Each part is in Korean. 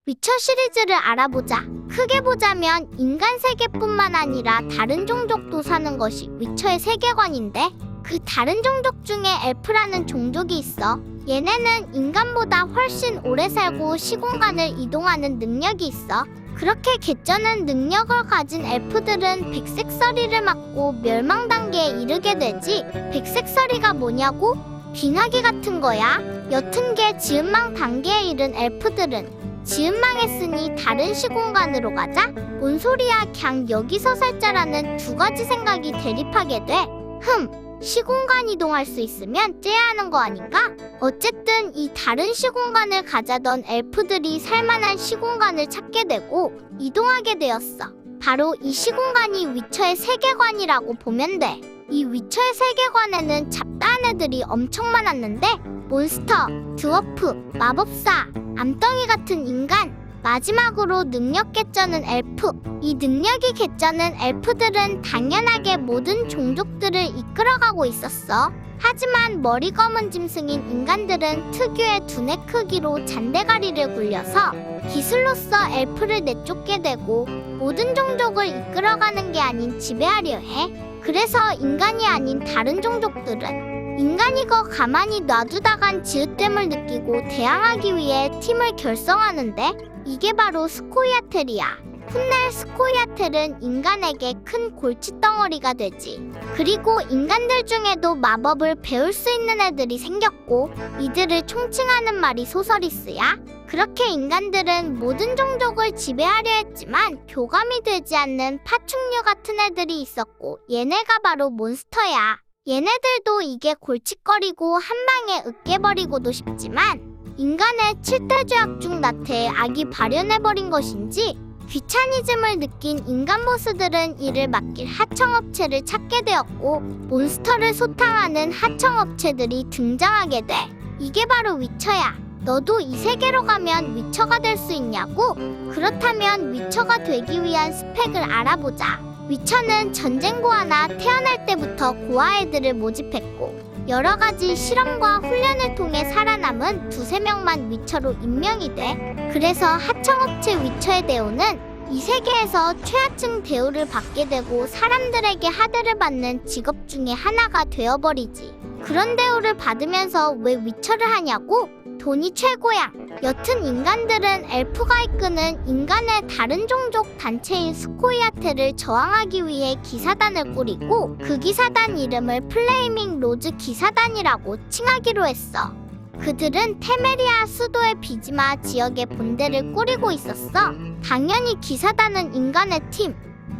위쳐 시리즈를 알아보자. 크게 보자면 인간 세계뿐만 아니라 다른 종족도 사는 것이 위쳐의 세계관인데, 그 다른 종족 중에 엘프라는 종족이 있어. 얘네는 인간보다 훨씬 오래 살고 시공간을 이동하는 능력이 있어. 그렇게 개쩌는 능력을 가진 엘프들은 백색서리를 맞고 멸망 단계에 이르게 되지. 백색서리가 뭐냐고? 빙하기 같은 거야. 옅은 게 지은망 단계에 이른 엘프들은 지은망했으니 다른 시공간으로 가자? 뭔 소리야, 그냥 여기서 살자라는 두 가지 생각이 대립하게 돼. 시공간 이동할 수 있으면 째야 하는 거 아닌가? 어쨌든 이 다른 시공간을 가자던 엘프들이 살만한 시공간을 찾게 되고 이동하게 되었어. 바로 이 시공간이 위쳐의 세계관이라고 보면 돼. 이 위쳐의 세계관에는 잡다한 애들이 엄청 많았는데, 몬스터, 드워프, 마법사, 암덩이 같은 인간, 마지막으로 능력 개쩌는 엘프. 이 능력이 개쩌는 엘프들은 당연하게 모든 종족들을 이끌어가고 있었어. 하지만 머리 검은 짐승인 인간들은 특유의 두뇌 크기로 잔대가리를 굴려서 기술로서 엘프를 내쫓게 되고 모든 종족을 이끌어가는 게 아닌 지배하려 해. 그래서 인간이 아닌 다른 종족들은 인간이거 가만히 놔두다간 지읒됨을 느끼고 대항하기 위해 팀을 결성하는데, 이게 바로 스코이아텔이야. 훗날 스코이아텔은 인간에게 큰 골칫덩어리가 되지. 그리고 인간들 중에도 마법을 배울 수 있는 애들이 생겼고, 이들을 총칭하는 말이 소서리스야. 그렇게 인간들은 모든 종족을 지배하려 했지만 교감이 되지 않는 파충류 같은 애들이 있었고, 얘네가 바로 몬스터야. 얘네들도 이게 골칫거리고 한 방에 으깨버리고도 싶지만 인간의 7대 죄악 중 나태의 악이 발현해버린 것인지 귀차니즘을 느낀 인간 보스들은 이를 맡길 하청업체를 찾게 되었고, 몬스터를 소탕하는 하청업체들이 등장하게 돼. 이게 바로 위쳐야. 너도 이 세계로 가면 위쳐가 될 수 있냐고? 그렇다면 위쳐가 되기 위한 스펙을 알아보자. 위쳐는 전쟁 고아나 태어날 때부터 고아 애들을 모집했고, 여러가지 실험과 훈련을 통해 살아남은 2~3명만 위쳐로 임명이 돼. 그래서 하청업체 위쳐의 대우는 이 세계에서 최하층 대우를 받게 되고 사람들에게 하대를 받는 직업 중에 하나가 되어버리지. 그런 대우를 받으면서 왜 위쳐를 하냐고? 돈이 최고야. 여튼 인간들은 엘프가 이끄는 인간의 다른 종족 단체인 스코이아텔을 저항하기 위해 기사단을 꾸리고, 그 기사단 이름을 플레이밍 로즈 기사단이라고 칭하기로 했어. 그들은 테메리아 수도의 비지마 지역에 본대를 꾸리고 있었어. 당연히 기사단은 인간의 팀.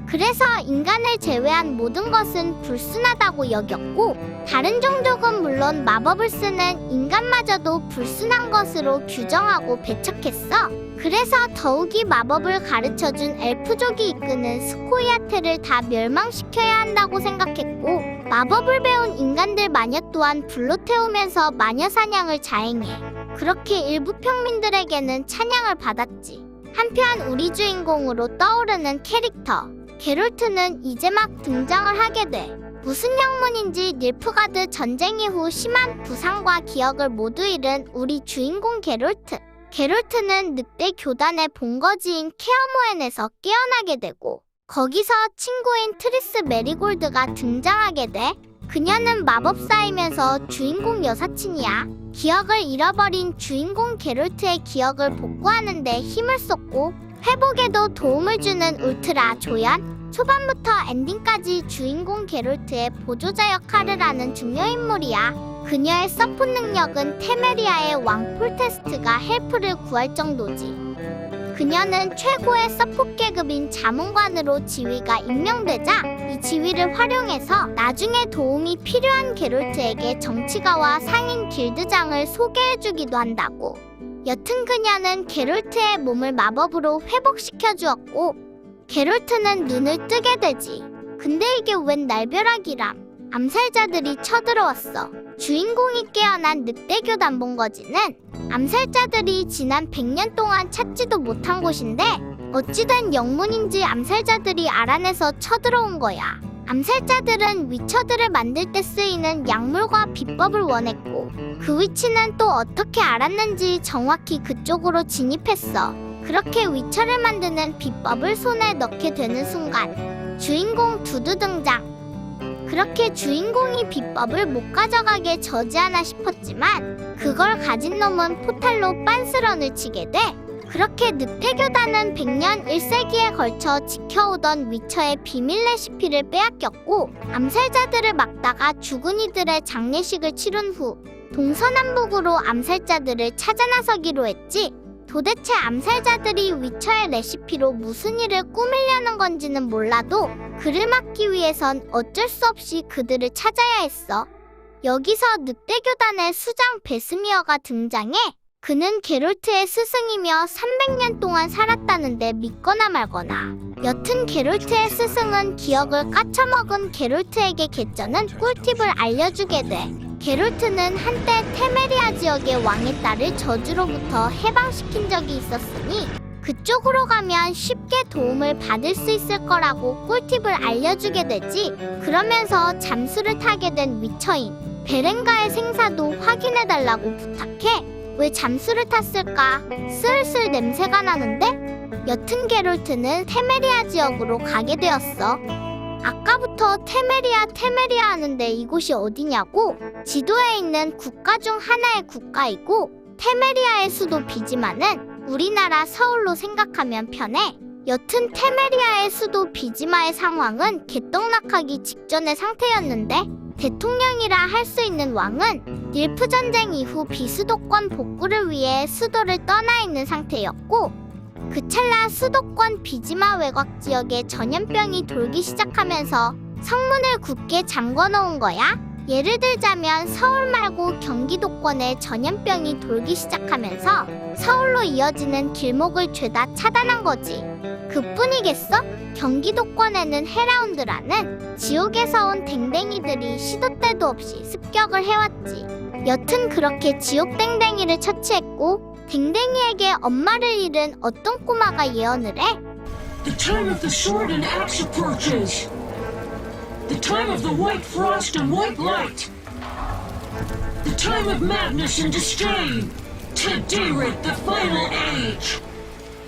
그래서 인간을 제외한 모든 것은 불순하다고 여겼고, 다른 종족은 물론 마법을 쓰는 인간마저도 불순한 것으로 규정하고 배척했어. 그래서 더욱이 마법을 가르쳐준 엘프족이 이끄는 스코이아텔을 다 멸망시켜야 한다고 생각했고, 마법을 배운 인간들 마녀 또한 불로 태우면서 마녀 사냥을 자행해. 그렇게 일부 평민들에게는 찬양을 받았지. 한편 우리 주인공으로 떠오르는 캐릭터 게롤트는 이제 막 등장을 하게 돼. 무슨 영문인지 닐프가드 전쟁 이후 심한 부상과 기억을 모두 잃은 우리 주인공 게롤트. 게롤트는 늑대 교단의 본거지인 케어모엔에서 깨어나게 되고, 거기서 친구인 트리스 메리골드가 등장하게 돼. 그녀는 마법사이면서 주인공 여사친이야. 기억을 잃어버린 주인공 게롤트의 기억을 복구하는 데 힘을 쏟고 회복에도 도움을 주는 울트라 조연. 초반부터 엔딩까지 주인공 게롤트의 보조자 역할을 하는 중요인물이야. 그녀의 서폿 능력은 테메리아의 왕 폴테스트가 헬프를 구할 정도지. 그녀는 최고의 서폿 계급인 자문관으로 지휘가 임명되자 이 지위를 활용해서 나중에 도움이 필요한 게롤트에게 정치가와 상인 길드장을 소개해주기도 한다고. 여튼 그녀는 게롤트의 몸을 마법으로 회복시켜 주었고, 게롤트는 눈을 뜨게 되지. 근데 이게 웬 날벼락이람. 암살자들이 쳐들어왔어. 주인공이 깨어난 늑대교단 본거지는 암살자들이 지난 100년 동안 찾지도 못한 곳인데, 어찌된 영문인지 암살자들이 알아내서 쳐들어온 거야. 암살자들은 위쳐들을 만들 때 쓰이는 약물과 비법을 원했고, 그 위치는 또 어떻게 알았는지 정확히 그쪽으로 진입했어. 그렇게 위쳐를 만드는 비법을 손에 넣게 되는 순간 주인공 두두 등장. 그렇게 주인공이 비법을 못 가져가게 저지하나 싶었지만 그걸 가진 놈은 포탈로 빤스런을 치게 돼. 그렇게 늑대교단은 100년 1세기에 걸쳐 지켜오던 위쳐의 비밀 레시피를 빼앗겼고 암살자들을 막다가 죽은 이들의 장례식을 치른 후 동서남북으로 암살자들을 찾아 나서기로 했지. 도대체 암살자들이 위쳐의 레시피로 무슨 일을 꾸미려는 건지는 몰라도 그를 막기 위해선 어쩔 수 없이 그들을 찾아야 했어. 여기서 늑대교단의 수장 베스미어가 등장해. 그는 게롤트의 스승이며 300년 동안 살았다는데 믿거나 말거나. 여튼 게롤트의 스승은 기억을 까쳐먹은 게롤트에게 개쩌는 꿀팁을 알려주게 돼. 게롤트는 한때 테메리아 지역의 왕의 딸을 저주로부터 해방시킨 적이 있었으니 그쪽으로 가면 쉽게 도움을 받을 수 있을 거라고 꿀팁을 알려주게 되지. 그러면서 잠수를 타게 된 위쳐인 베렌가의 생사도 확인해달라고 부탁해. 왜 잠수를 탔을까? 슬슬 냄새가 나는데? 여튼 게롤트는 테메리아 지역으로 가게 되었어. 아까부터 테메리아 하는데 이곳이 어디냐고? 지도에 있는 국가 중 하나의 국가이고 테메리아의 수도 비지마는 우리나라 서울로 생각하면 편해. 여튼 테메리아의 수도 비지마의 상황은 개떡락하기 직전의 상태였는데 대통령이라 할 수 있는 왕은 닐프 전쟁 이후 비수도권 복구를 위해 수도를 떠나 있는 상태였고 그 찰나 수도권 비지마 외곽 지역에 전염병이 돌기 시작하면서 성문을 굳게 잠궈놓은 거야. 예를 들자면 서울 말고 경기도권에 전염병이 돌기 시작하면서 서울로 이어지는 길목을 죄다 차단한 거지. 그뿐이겠어? 경기도권에는 헤라운드라는 지옥에서 온 댕댕이들이 시도 때도 없이 습격을 해왔지. 여튼 그렇게 지옥 댕댕이를 처치했고 댕댕이에게 엄마를 잃은 어떤 꼬마가 예언을 해. The time of the sword and axe approaches. The time of the white frost and white light. The time of madness and disdain. Today, the final age.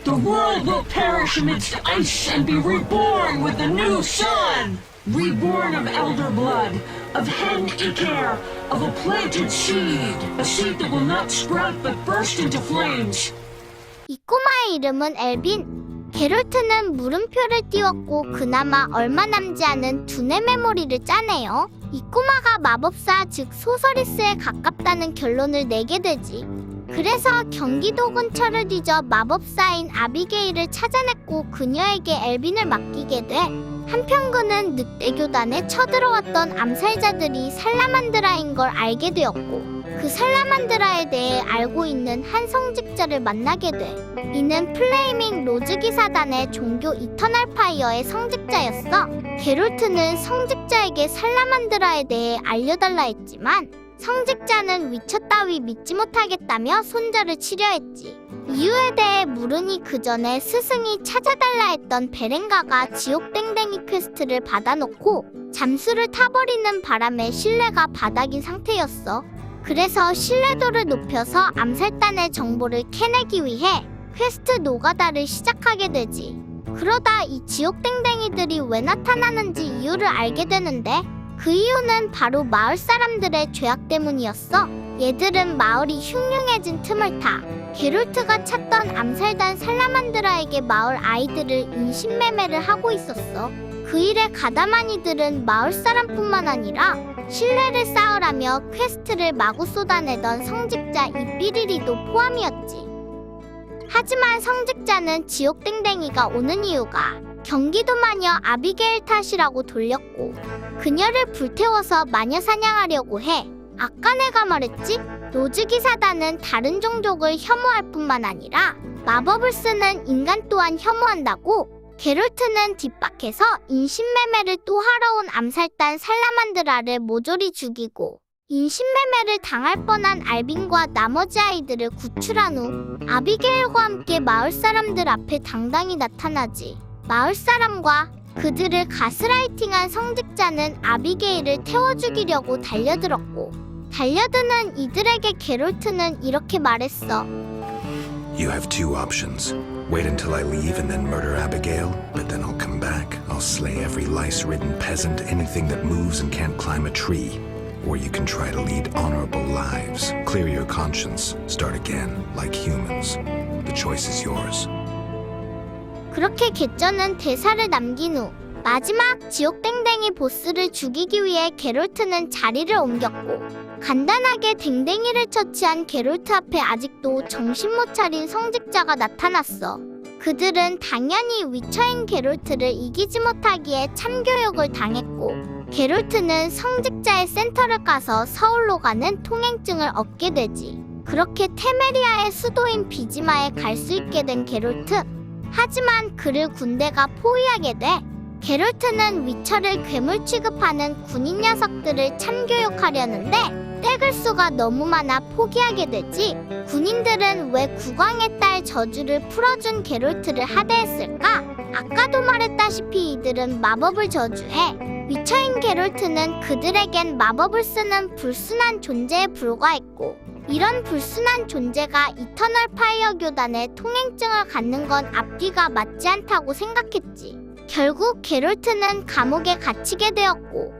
The world will perish amidst ice and be reborn with a new sun. Reborn of elder blood, of hen Iker, of a planted seed. A seed that will not sprout but burst into flames. 이 꼬마의 이름은 엘빈. 게롤트는 물음표를 띄웠고 그나마 얼마 남지 않은 두뇌 메모리를 짜네요. 이 꼬마가 마법사 즉 소서리스에 가깝다는 결론을 내게 되지. 그래서 경기도 근처를 뒤져 마법사인 아비게일을 찾아냈고 그녀에게 엘빈을 맡기게 돼. 한편 그는 늑대교단에 쳐들어왔던 암살자들이 살라만드라인 걸 알게 되었고 그 살라만드라에 대해 알고 있는 한 성직자를 만나게 돼. 이는 플레이밍 로즈 기사단의 종교 이터널 파이어의 성직자였어. 게롤트는 성직자에게 살라만드라에 대해 알려달라 했지만 성직자는 위쳐 따위 믿지 못하겠다며 손절을 치려 했지. 이유에 대해 물으니 그 전에 스승이 찾아달라 했던 베렌가가 지옥 땡땡이 퀘스트를 받아놓고 잠수를 타버리는 바람에 신뢰가 바닥인 상태였어. 그래서 신뢰도를 높여서 암살단의 정보를 캐내기 위해 퀘스트 노가다를 시작하게 되지. 그러다 이 지옥 땡땡이들이 왜 나타나는지 이유를 알게 되는데 그 이유는 바로 마을 사람들의 죄악 때문이었어. 얘들은 마을이 흉흉해진 틈을 타 게롤트가 찾던 암살단 살라만드라에게 마을 아이들을 인신매매를 하고 있었어. 그 일에 가담한 이들은 마을 사람뿐만 아니라 신뢰를 쌓으라며 퀘스트를 마구 쏟아내던 성직자 이삐리리도 포함이었지. 하지만 성직자는 지옥 땡땡이가 오는 이유가 경기도 마녀 아비게일 탓이라고 돌렸고 그녀를 불태워서 마녀 사냥하려고 해. 아까 내가 말했지? 로즈 기사단은 다른 종족을 혐오할 뿐만 아니라 마법을 쓰는 인간 또한 혐오한다고. 게롤트는 뒷밖에서 인신매매를 또 하러 온 암살단 살라만드라를 모조리 죽이고 인신매매를 당할 뻔한 알빈과 나머지 아이들을 구출한 후 아비게일과 함께 마을 사람들 앞에 당당히 나타나지. 마을 사람과 그들을 가스라이팅한 성직자는 아비게일을 태워 죽이려고 달려들었고 달려드는 이들에게 게롤트는 이렇게 말했어. You have two options. Wait until I leave and then murder Abigail, but then I'll come back. I'll slay every lice-ridden peasant, anything that moves and can't climb a tree. Or you can try to lead honorable lives. Clear your conscience. Start again, like humans. The choice is yours. 그렇게 개쩌는 대사를 남긴 후 마지막 지옥댕댕이 보스를 죽이기 위해 게롤트는 자리를 옮겼고 간단하게 댕댕이를 처치한 게롤트 앞에 아직도 정신 못 차린 성직자가 나타났어. 그들은 당연히 위쳐인 게롤트를 이기지 못하기에 참교육을 당했고 게롤트는 성직자의 센터를 까서 서울로 가는 통행증을 얻게 되지. 그렇게 테메리아의 수도인 비지마에 갈 수 있게 된 게롤트. 하지만 그를 군대가 포위하게 돼 게롤트는 위쳐를 괴물 취급하는 군인 녀석들을 참교육하려는데 떼글 수가 너무 많아 포기하게 되지. 군인들은 왜 국왕의 딸 저주를 풀어준 게롤트를 하대했을까? 아까도 말했다시피 이들은 마법을 저주해 위쳐인 게롤트는 그들에겐 마법을 쓰는 불순한 존재에 불과했고 이런 불순한 존재가 이터널 파이어 교단의 통행증을 갖는 건 앞뒤가 맞지 않다고 생각했지. 결국 게롤트는 감옥에 갇히게 되었고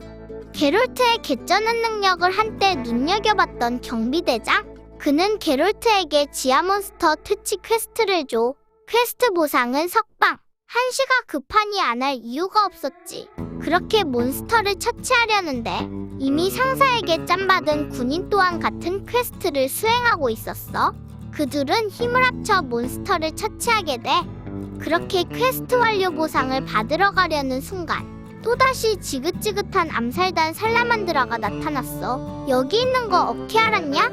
게롤트의 개쩌는 능력을 한때 눈여겨봤던 경비대장? 그는 게롤트에게 지하몬스터 퇴치 퀘스트를 줘. 퀘스트 보상은 석방. 한시가 급하니 안 할 이유가 없었지. 그렇게 몬스터를 처치하려는데 이미 상사에게 짬받은 군인 또한 같은 퀘스트를 수행하고 있었어. 그들은 힘을 합쳐 몬스터를 처치하게 돼. 그렇게 퀘스트 완료 보상을 받으러 가려는 순간 또다시 지긋지긋한 암살단 살라만드라가 나타났어. 여기 있는 거 어떻게 알았냐?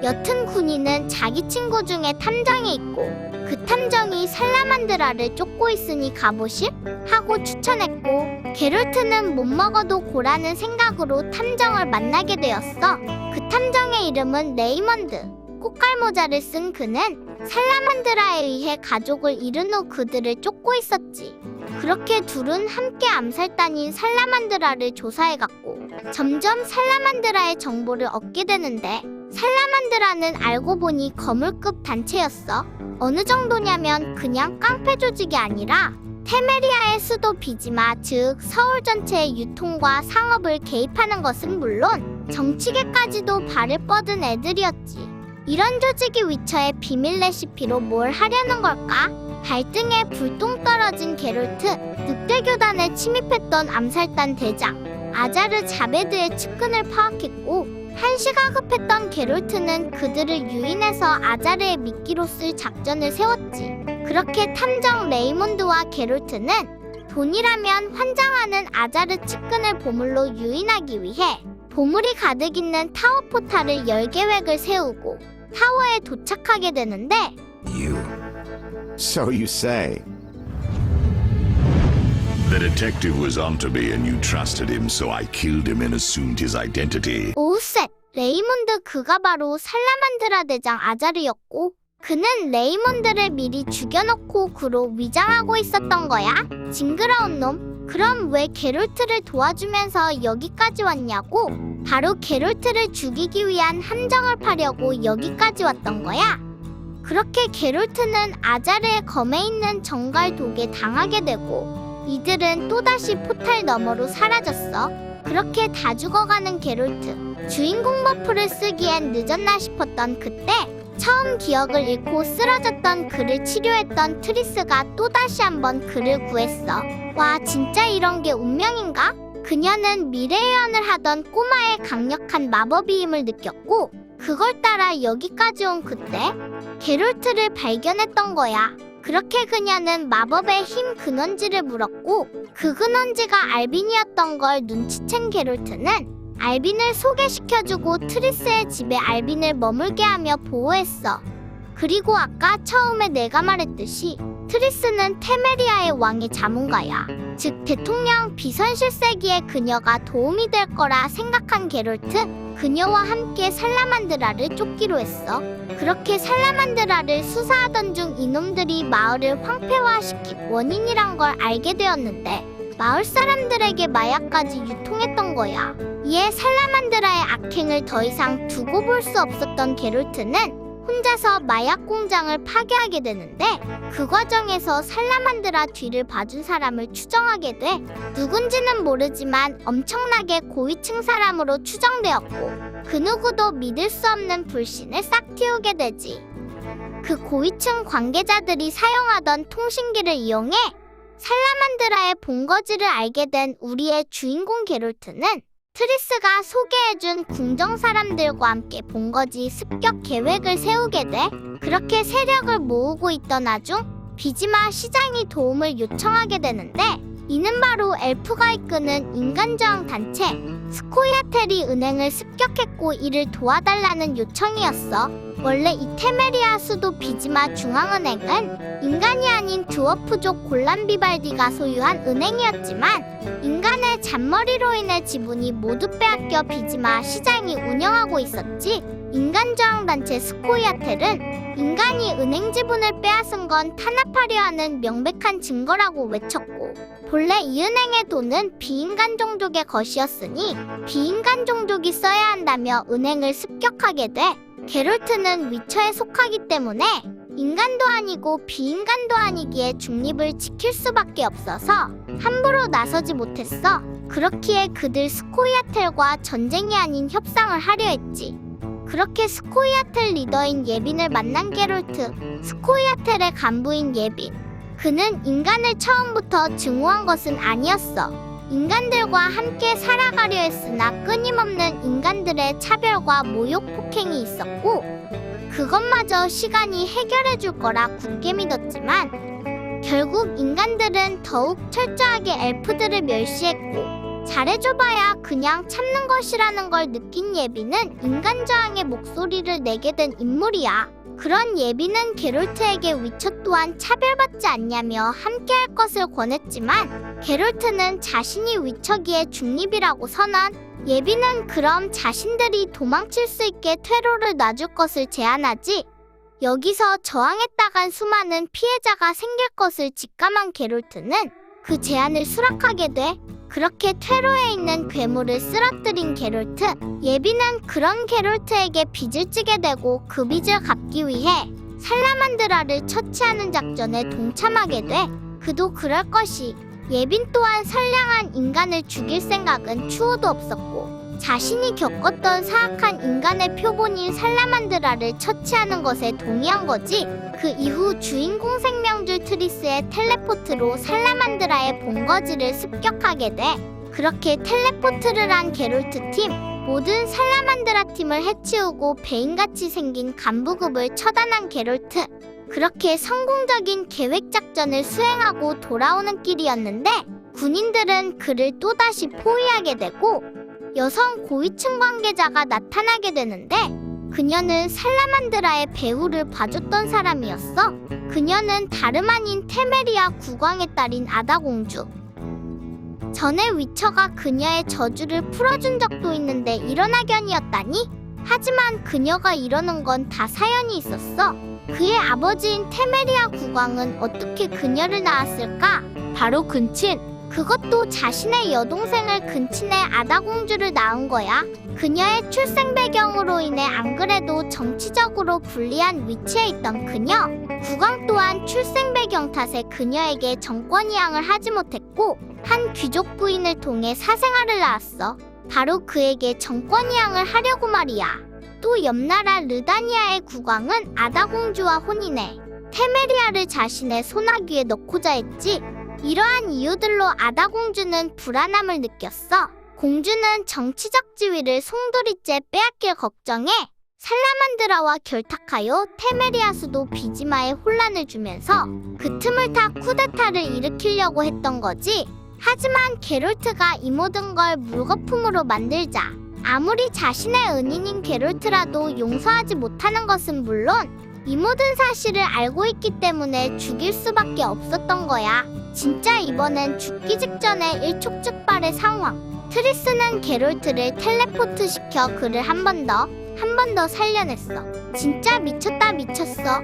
여튼 군인은 자기 친구 중에 탐정이 있고 그 탐정이 살라만드라를 쫓고 있으니 가보실? 하고 추천했고 게롤트는 못 먹어도 고라는 생각으로 탐정을 만나게 되었어. 그 탐정의 이름은 레이먼드. 꽃갈모자를 쓴 그는 살라만드라에 의해 가족을 잃은 후 그들을 쫓고 있었지. 그렇게 둘은 함께 암살단인 살라만드라를 조사해갔고 점점 살라만드라의 정보를 얻게 되는데 살라만드라는 알고 보니 거물급 단체였어. 어느 정도냐면 그냥 깡패 조직이 아니라 테메리아의 수도 비지마 즉 서울 전체의 유통과 상업을 개입하는 것은 물론 정치계까지도 발을 뻗은 애들이었지. 이런 조직이 위쳐의 비밀 레시피로 뭘 하려는 걸까? 발등에 불똥 떨어진 게롤트, 늑대 교단에 침입했던 암살단 대장 아자르 자베드의 측근을 파악했고 한시가 급했던 게롤트는 그들을 유인해서 아자르의 미끼로 쓸 작전을 세웠지. 그렇게 탐정 레이몬드와 게롤트는 돈이라면 환장하는 아자르 측근을 보물로 유인하기 위해 보물이 가득 있는 타워 포탈을 열 계획을 세우고 타워에 도착하게 되는데 You. So you say. The detective was onto me and you trusted him, so I killed him and assumed his identity. 오셋! 레이몬드 그가 바로 살라만드라 대장 아자르였고 그는 레이몬드를 미리 죽여놓고 그로 위장하고 있었던 거야. 징그러운 놈. 그럼 왜 게롤트를 도와주면서 여기까지 왔냐고? 바로 게롤트를 죽이기 위한 함정을 파려고 여기까지 왔던 거야. 그렇게 게롤트는 아자르의 검에 있는 정갈 독에 당하게 되고 이들은 또다시 포탈 너머로 사라졌어. 그렇게 다 죽어가는 게롤트. 주인공 버프를 쓰기엔 늦었나 싶었던 그때 처음 기억을 잃고 쓰러졌던 그를 치료했던 트리스가 또다시 한번 그를 구했어. 와 진짜 이런 게 운명인가? 그녀는 미래 예언을 하던 꼬마의 강력한 마법의 힘을 느꼈고 그걸 따라 여기까지 온 그때 게롤트를 발견했던 거야. 그렇게 그녀는 마법의 힘 근원지를 물었고 그 근원지가 알빈이었던 걸 눈치챈 게롤트는 알빈을 소개시켜주고 트리스의 집에 알빈을 머물게 하며 보호했어. 그리고 아까 처음에 내가 말했듯이 트리스는 테메리아의 왕의 자문가야. 즉 대통령 비선실세기에 그녀가 도움이 될 거라 생각한 게롤트 그녀와 함께 살라만드라를 쫓기로 했어. 그렇게 살라만드라를 수사하던 중 이놈들이 마을을 황폐화시킨 원인이란 걸 알게 되었는데 마을 사람들에게 마약까지 유통했던 거야. 이에 살라만드라의 악행을 더 이상 두고 볼 수 없었던 게롤트는 혼자서 마약 공장을 파괴하게 되는데 그 과정에서 살라만드라 뒤를 봐준 사람을 추정하게 돼. 누군지는 모르지만 엄청나게 고위층 사람으로 추정되었고 그 누구도 믿을 수 없는 불신을 싹 틔우게 되지. 그 고위층 관계자들이 사용하던 통신기를 이용해 살라만드라의 본거지를 알게 된 우리의 주인공 게롤트는 트리스가 소개해준 궁정 사람들과 함께 본거지 습격 계획을 세우게 돼. 그렇게 세력을 모으고 있던 와중 비지마 시장이 도움을 요청하게 되는데 이는 바로 엘프가 이끄는 인간저항 단체 스코이아텔이 은행을 습격했고 이를 도와달라는 요청이었어. 원래 이 테메리아 수도 비지마 중앙은행은 인간이 아닌 드워프족 골란 비발디가 소유한 은행이었지만 인간의 잔머리로 인해 지분이 모두 빼앗겨 비지마 시장이 운영하고 있었지. 인간저항단체 스코이아텔은 인간이 은행 지분을 빼앗은 건 탄압하려 하는 명백한 증거라고 외쳤고 본래 이 은행의 돈은 비인간 종족의 것이었으니 비인간 종족이 써야 한다며 은행을 습격하게 돼. 게롤트는 위쳐에 속하기 때문에 인간도 아니고 비인간도 아니기에 중립을 지킬 수밖에 없어서 함부로 나서지 못했어. 그렇기에 그들 스코이아텔과 전쟁이 아닌 협상을 하려 했지. 그렇게 스코이아텔 리더인 예빈을 만난 게롤트, 스코이아텔의 간부인 예빈. 그는 인간을 처음부터 증오한 것은 아니었어. 인간들과 함께 살아가려 했으나 끊임없는 인간들의 차별과 모욕 폭행이 있었고 그것마저 시간이 해결해 줄 거라 굳게 믿었지만 결국 인간들은 더욱 철저하게 엘프들을 멸시했고 잘해줘봐야 그냥 참는 것이라는 걸 느낀 예비는 인간저항의 목소리를 내게 된 인물이야. 그런 예비는 게롤트에게 위쳐 또한 차별받지 않냐며 함께할 것을 권했지만 게롤트는 자신이 위쳐기에 중립이라고 선언. 예비는 그럼 자신들이 도망칠 수 있게 퇴로를 놔줄 것을 제안하지. 여기서 저항했다간 수많은 피해자가 생길 것을 직감한 게롤트는 그 제안을 수락하게 돼. 그렇게 퇴로에 있는 괴물을 쓰러뜨린 게롤트, 예비는 그런 게롤트에게 빚을 지게 되고 그 빚을 갚기 위해 살라만드라를 처치하는 작전에 동참하게 돼. 그도 그럴 것이 예빈 또한 선량한 인간을 죽일 생각은 추호도 없었고 자신이 겪었던 사악한 인간의 표본인 살라만드라를 처치하는 것에 동의한 거지. 그 이후 주인공 생명줄 트리스의 텔레포트로 살라만드라의 본거지를 습격하게 돼. 그렇게 텔레포트를 한 게롤트 팀, 모든 살라만드라 팀을 해치우고 베인같이 생긴 간부급을 처단한 게롤트. 그렇게 성공적인 계획 작전을 수행하고 돌아오는 길이었는데 군인들은 그를 또다시 포위하게 되고 여성 고위층 관계자가 나타나게 되는데 그녀는 살라만드라의 배후를 봐줬던 사람이었어. 그녀는 다름 아닌 테메리아 국왕의 딸인 아다공주. 전에 위쳐가 그녀의 저주를 풀어준 적도 있는데 이런 악연이었다니? 하지만 그녀가 이러는 건 다 사연이 있었어. 그의 아버지인 테메리아 국왕은 어떻게 그녀를 낳았을까? 바로 근친. 그것도 자신의 여동생을 근친의 아다공주를 낳은 거야. 그녀의 출생 배경으로 인해 안 그래도 정치적으로 불리한 위치에 있던 그녀. 국왕 또한 출생 배경 탓에 그녀에게 정권이양을 하지 못했고 한 귀족 부인을 통해 사생아를 낳았어. 바로 그에게 정권이양을 하려고 말이야. 또 옆나라 르다니아의 국왕은 아다공주와 혼인해 테메리아를 자신의 소나귀에 넣고자 했지. 이러한 이유들로 아다공주는 불안함을 느꼈어. 공주는 정치적 지위를 송두리째 빼앗길 걱정에 살라만드라와 결탁하여 테메리아 수도 비지마에 혼란을 주면서 그 틈을 타 쿠데타를 일으키려고 했던 거지. 하지만 게롤트가 이 모든 걸 물거품으로 만들자 아무리 자신의 은인인 게롤트라도 용서하지 못하는 것은 물론 이 모든 사실을 알고 있기 때문에 죽일 수밖에 없었던 거야. 진짜 이번엔 죽기 직전의 일촉즉발의 상황. 트리스는 게롤트를 텔레포트 시켜 그를 한 번 더 살려냈어. 진짜 미쳤다 미쳤어.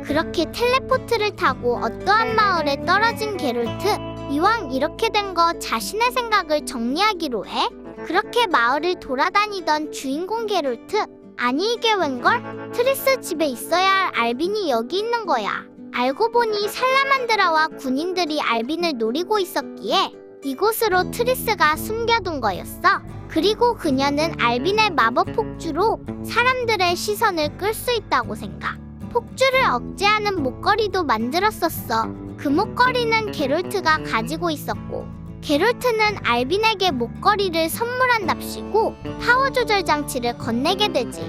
그렇게 텔레포트를 타고 어떠한 마을에 떨어진 게롤트. 이왕 이렇게 된 거 자신의 생각을 정리하기로 해. 그렇게 마을을 돌아다니던 주인공 게롤트. 아니 이게 웬걸? 트리스 집에 있어야 할 알빈이 여기 있는 거야. 알고 보니 살라만드라와 군인들이 알빈을 노리고 있었기에 이곳으로 트리스가 숨겨둔 거였어. 그리고 그녀는 알빈의 마법 폭주로 사람들의 시선을 끌 수 있다고 생각. 폭주를 억제하는 목걸이도 만들었었어. 그 목걸이는 게롤트가 가지고 있었고 게롤트는 알빈에게 목걸이를 선물한답시고 파워 조절 장치를 건네게 되지.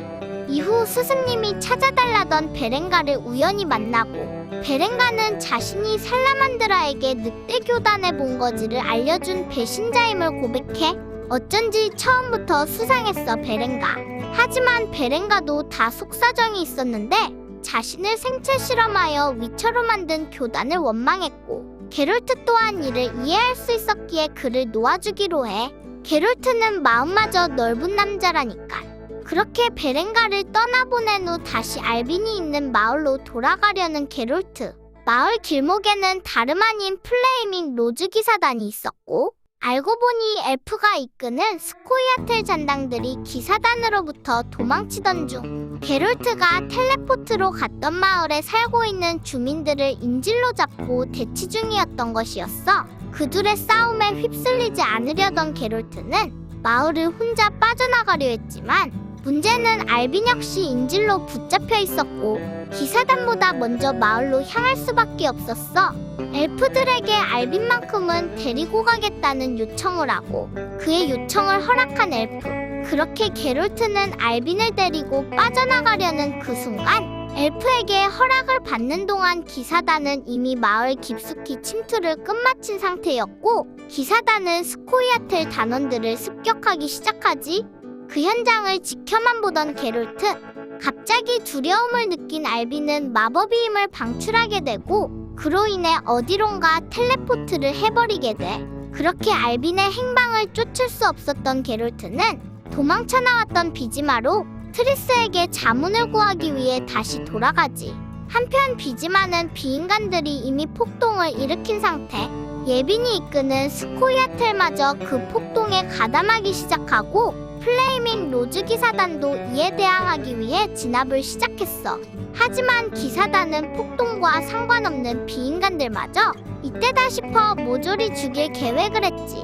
이후 스승님이 찾아달라던 베렌가를 우연히 만나고 베렌가는 자신이 살라만드라에게 늑대 교단의 본거지를 알려준 배신자임을 고백해 어쩐지 처음부터 수상했어 베렌가. 하지만 베렌가도 다 속사정이 있었는데 자신을 생체 실험하여 위처로 만든 교단을 원망했고 게롤트 또한 이를 이해할 수 있었기에 그를 놓아주기로 해. 게롤트는 마음마저 넓은 남자라니까. 그렇게 베렌가를 떠나보낸 후 다시 알빈이 있는 마을로 돌아가려는 게롤트. 마을 길목에는 다름 아닌 플레이밍 로즈 기사단이 있었고 알고 보니 엘프가 이끄는 스코이아텔 잔당들이 기사단으로부터 도망치던 중 게롤트가 텔레포트로 갔던 마을에 살고 있는 주민들을 인질로 잡고 대치 중이었던 것이었어. 그들의 싸움에 휩쓸리지 않으려던 게롤트는 마을을 혼자 빠져나가려 했지만 문제는 알빈 역시 인질로 붙잡혀 있었고 기사단보다 먼저 마을로 향할 수밖에 없었어. 엘프들에게 알빈만큼은 데리고 가겠다는 요청을 하고 그의 요청을 허락한 엘프. 그렇게 게롤트는 알빈을 데리고 빠져나가려는 그 순간 엘프에게 허락을 받는 동안 기사단은 이미 마을 깊숙이 침투를 끝마친 상태였고 기사단은 스코이아텔 단원들을 습격하기 시작하지. 그 현장을 지켜만 보던 게롤트. 갑자기 두려움을 느낀 알빈은 마법의 힘을 방출하게 되고 그로 인해 어디론가 텔레포트를 해버리게 돼. 그렇게 알빈의 행방을 쫓을 수 없었던 게롤트는 도망쳐 나왔던 비지마로 트리스에게 자문을 구하기 위해 다시 돌아가지. 한편 비지마는 비인간들이 이미 폭동을 일으킨 상태. 예빈이 이끄는 스코이아텔마저 그 폭동에 가담하기 시작하고 플레이밍 로즈 기사단도 이에 대항하기 위해 진압을 시작했어. 하지만 기사단은 폭동과 상관없는 비인간들마저 이때다 싶어 모조리 죽일 계획을 했지.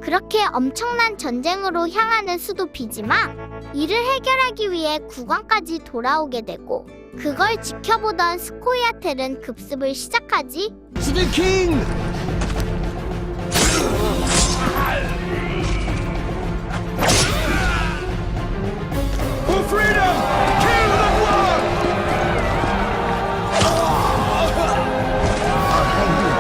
그렇게 엄청난 전쟁으로 향하는 수도 비지마. 이를 해결하기 위해 국왕까지 돌아오게 되고 그걸 지켜보던 스코이아텔은 급습을 시작하지. 스피킹! For freedom! Kill the blood!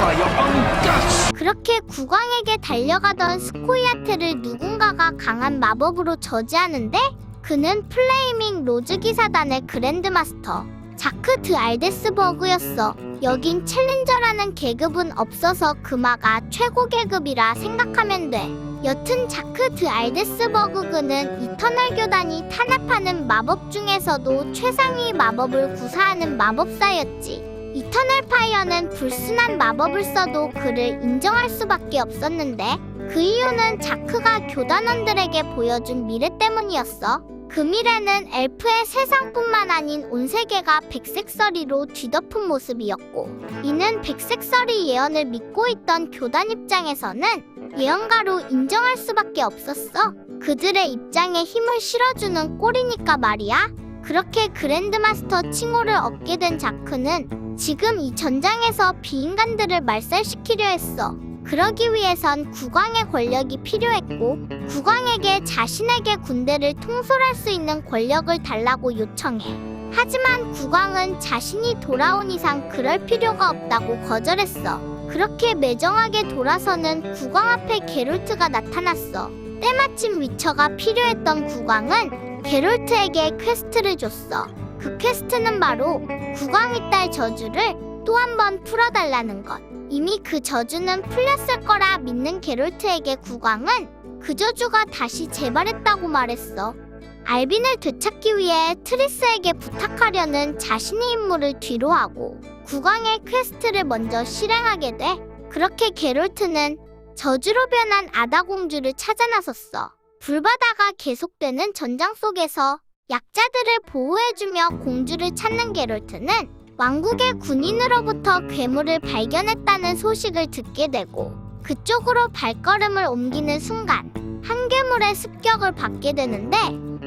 By your own guts! 그렇게 국왕에게 달려가던 스코이아텔을 누군가가 강한 마법으로 저지하는데 그는 플레이밍 로즈 기사단의 그랜드마스터 자크 드 알데스버그였어. 여긴 챌린저라는 계급은 없어서 금화가 최고 계급이라 생각하면 돼. 여튼 자크 드 알데스버그 그는 이터널 교단이 탄압하는 마법 중에서도 최상위 마법을 구사하는 마법사였지. 이터널 파이어는 불순한 마법을 써도 그를 인정할 수밖에 없었는데 그 이유는 자크가 교단원들에게 보여준 미래 때문이었어. 그 미래는 엘프의 세상뿐만 아닌 온 세계가 백색서리로 뒤덮은 모습이었고 이는 백색서리 예언을 믿고 있던 교단 입장에서는 예언가로 인정할 수밖에 없었어. 그들의 입장에 힘을 실어주는 꼴이니까 말이야. 그렇게 그랜드마스터 칭호를 얻게 된 자크는 지금 이 전장에서 비인간들을 말살시키려 했어. 그러기 위해선 국왕의 권력이 필요했고 국왕에게 자신에게 군대를 통솔할 수 있는 권력을 달라고 요청해. 하지만 국왕은 자신이 돌아온 이상 그럴 필요가 없다고 거절했어. 그렇게 매정하게 돌아서는 국왕 앞에 게롤트가 나타났어. 때마침 위처가 필요했던 국왕은 게롤트에게 퀘스트를 줬어. 그 퀘스트는 바로 국왕의 딸 저주를 또 한 번 풀어달라는 것. 이미 그 저주는 풀렸을 거라 믿는 게롤트에게 국왕은 그 저주가 다시 재발했다고 말했어. 알빈을 되찾기 위해 트리스에게 부탁하려는 자신의 임무를 뒤로하고 국왕의 퀘스트를 먼저 실행하게 돼. 그렇게 게롤트는 저주로 변한 아다공주를 찾아 나섰어. 불바다가 계속되는 전장 속에서 약자들을 보호해주며 공주를 찾는 게롤트는 왕국의 군인으로부터 괴물을 발견했다는 소식을 듣게 되고 그쪽으로 발걸음을 옮기는 순간 한 괴물의 습격을 받게 되는데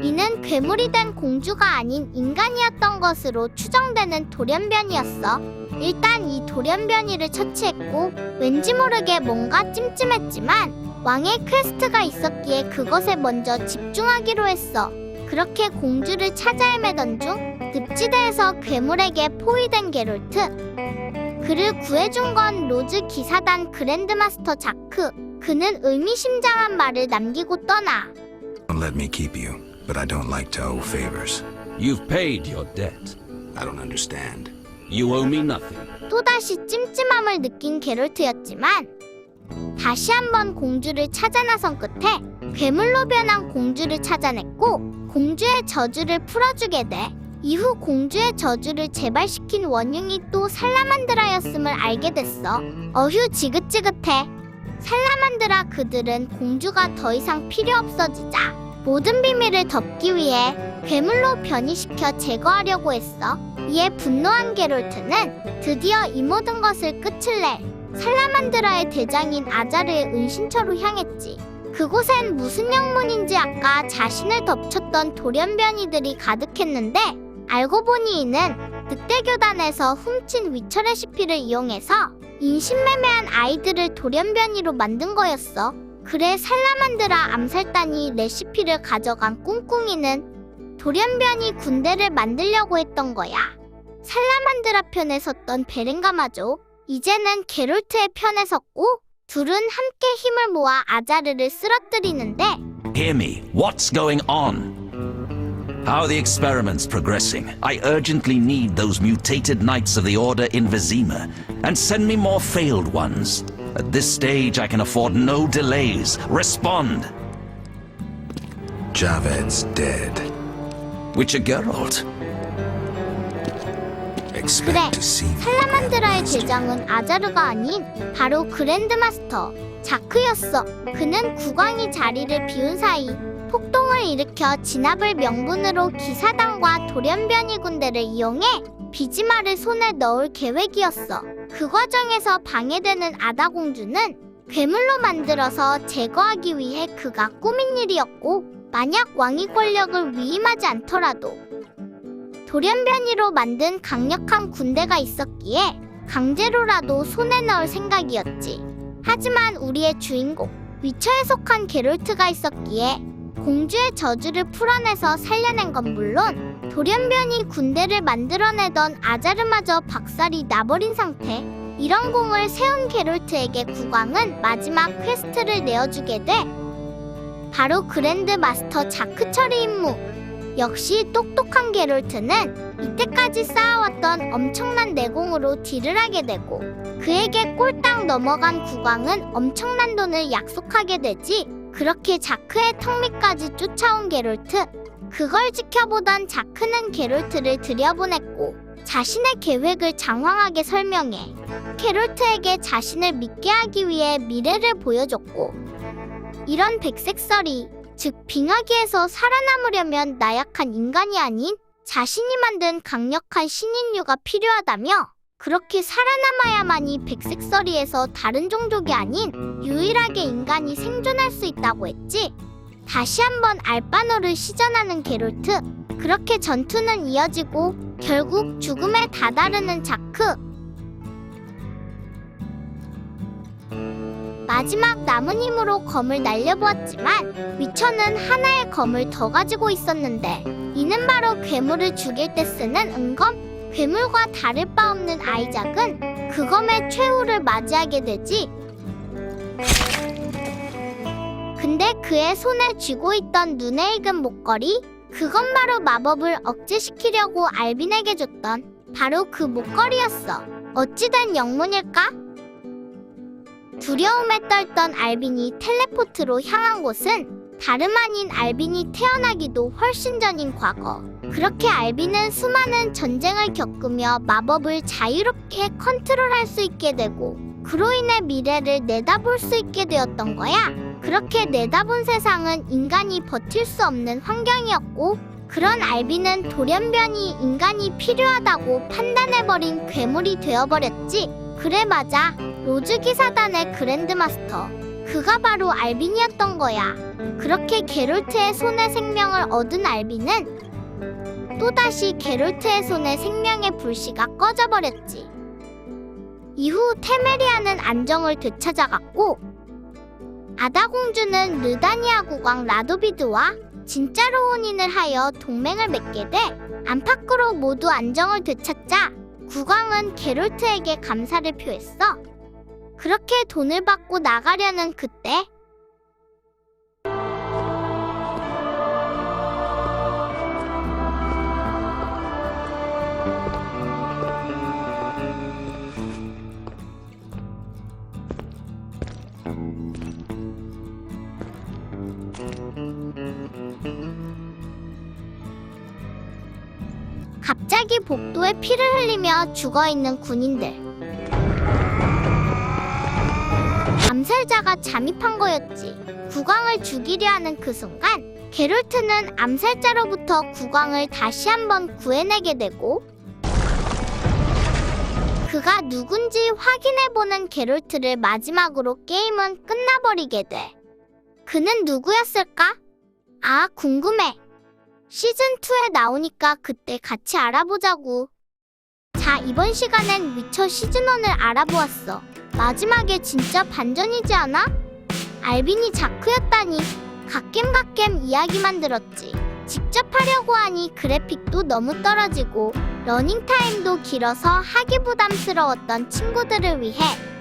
이는 괴물이 된 공주가 아닌 인간이었던 것으로 추정되는 돌연변이었어. 일단 이 돌연변이를 처치했고 왠지 모르게 뭔가 찜찜했지만 왕의 퀘스트가 있었기에 그것에 먼저 집중하기로 했어. 그렇게 공주를 찾아 헤매던 중 늪지대에서 괴물에게 포위된 게롤트. 그를 구해준 건 로즈 기사단 그랜드마스터 자크. 그는 의미심장한 말을 남기고 떠나. Don't let me keep you, but I don't like to owe favors. You've paid your debt. I don't understand. You owe me nothing. 또다시 찜찜함을 느낀 게롤트였지만 다시 한번 공주를 찾아 나선 끝에 괴물로 변한 공주를 찾아냈고 공주의 저주를 풀어주게 돼. 이후 공주의 저주를 재발시킨 원흉이 또 살라만드라였음을 알게 됐어. 어휴 지긋지긋해. 살라만드라 그들은 공주가 더 이상 필요 없어지자 모든 비밀을 덮기 위해 괴물로 변이시켜 제거하려고 했어. 이에 분노한 게롤트는 드디어 이 모든 것을 끝을 낼 살라만드라의 대장인 아자르의 은신처로 향했지. 그곳엔 무슨 영문인지 아까 자신을 덮쳤던 돌연변이들이 가득했는데 알고 보니 이는 늑대교단에서 훔친 위쳐 레시피를 이용해서 인신매매한 아이들을 돌연변이로 만든 거였어. 그래 살라만드라 암살단이 레시피를 가져간 꿍꿍이는 돌연변이 군대를 만들려고 했던 거야. 살라만드라 편에 섰던 베렌가마죠. 이제는 게롤트의 편에 섰고 둘은 함께 힘을 모아 아자르를 쓰러뜨리는데 Hear me. What's going on? How are the experiments progressing? I urgently need those mutated knights of the Order in Vizima, and send me more failed ones. At this stage, I can afford no delays. Respond! Javed's dead. Witcher Geralt. Expect 그래, to see me. 살라만드라의 대장은 아자르가 아닌 바로 그랜드마스터 자크였어. 그는 국왕이 자리를 비운 사이 폭동을 일으켜 진압을 명분으로 기사단과 돌연변이 군대를 이용해 비지마를 손에 넣을 계획이었어. 그 과정에서 방해되는 아다공주는 괴물로 만들어서 제거하기 위해 그가 꾸민 일이었고 만약 왕이 권력을 위임하지 않더라도 돌연변이로 만든 강력한 군대가 있었기에 강제로라도 손에 넣을 생각이었지. 하지만 우리의 주인공 위쳐에 속한 게롤트가 있었기에 공주의 저주를 풀어내서 살려낸 건 물론 돌연변이 군대를 만들어내던 아자르마저 박살이 나버린 상태. 이런 공을 세운 게롤트에게 국왕은 마지막 퀘스트를 내어주게 돼. 바로 그랜드 마스터 자크 처리 임무. 역시 똑똑한 게롤트는 이때까지 쌓아왔던 엄청난 내공으로 딜을 하게 되고 그에게 꼴딱 넘어간 국왕은 엄청난 돈을 약속하게 되지. 그렇게 자크의 턱 밑까지 쫓아온 게롤트. 그걸 지켜보던 자크는 게롤트를 들여보냈고 자신의 계획을 장황하게 설명해 게롤트에게 자신을 믿게 하기 위해 미래를 보여줬고 이런 백색설이 즉 빙하기에서 살아남으려면 나약한 인간이 아닌 자신이 만든 강력한 신인류가 필요하다며 그렇게 살아남아야만이 백색서리에서 다른 종족이 아닌 유일하게 인간이 생존할 수 있다고 했지. 다시 한번 알바노를 시전하는 게롤트. 그렇게 전투는 이어지고 결국 죽음에 다다르는 자크. 마지막 남은 힘으로 검을 날려보았지만 위쳐는 하나의 검을 더 가지고 있었는데 이는 바로 괴물을 죽일 때 쓰는 은검. 괴물과 다를 바 없는 아이작은 그 검의 최후를 맞이하게 되지. 근데 그의 손에 쥐고 있던 눈에 익은 목걸이, 그건 바로 마법을 억제시키려고 알빈에게 줬던 바로 그 목걸이였어. 어찌된 영문일까? 두려움에 떨던 알빈이 텔레포트로 향한 곳은 다름 아닌 알빈이 태어나기도 훨씬 전인 과거. 그렇게 알빈은 수많은 전쟁을 겪으며 마법을 자유롭게 컨트롤할 수 있게 되고 그로 인해 미래를 내다볼 수 있게 되었던 거야. 그렇게 내다본 세상은 인간이 버틸 수 없는 환경이었고 그런 알비는 돌연변이 인간이 필요하다고 판단해버린 괴물이 되어버렸지. 그래 맞아. 로즈 기사단의 그랜드마스터. 그가 바로 알빈이었던 거야. 그렇게 게롤트의 손에 생명을 얻은 알빈은 또다시 게롤트의 손에 생명의 불씨가 꺼져버렸지. 이후 테메리아는 안정을 되찾아갔고 아다 공주는 르다니아 국왕 라도비드와 진짜로 혼인을 하여 동맹을 맺게 돼. 안팎으로 모두 안정을 되찾자 국왕은 게롤트에게 감사를 표했어. 그렇게 돈을 받고 나가려는 그때 갑자기 복도에 피를 흘리며 죽어있는 군인들. 암살자가 잠입한 거였지. 국왕을 죽이려 하는 그 순간 게롤트는 암살자로부터 국왕을 다시 한번 구해내게 되고 그가 누군지 확인해보는 게롤트를 마지막으로 게임은 끝나버리게 돼. 그는 누구였을까? 아, 궁금해. 시즌2에 나오니까 그때 같이 알아보자고. 자, 이번 시간엔 위쳐 시즌1을 알아보았어. 마지막에 진짜 반전이지 않아? 알빈이 자크였다니. 갓겜 이야기만 들었지. 직접 하려고 하니 그래픽도 너무 떨어지고 러닝타임도 길어서 하기 부담스러웠던 친구들을 위해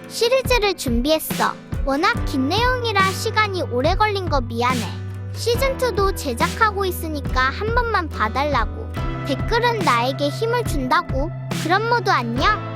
시리즈를 준비했어. 워낙 긴 내용이라 시간이 오래 걸린 거 미안해. 시즌2도 제작하고 있으니까 한 번만 봐달라고. 댓글은 나에게 힘을 준다고. 그럼 모두 안녕.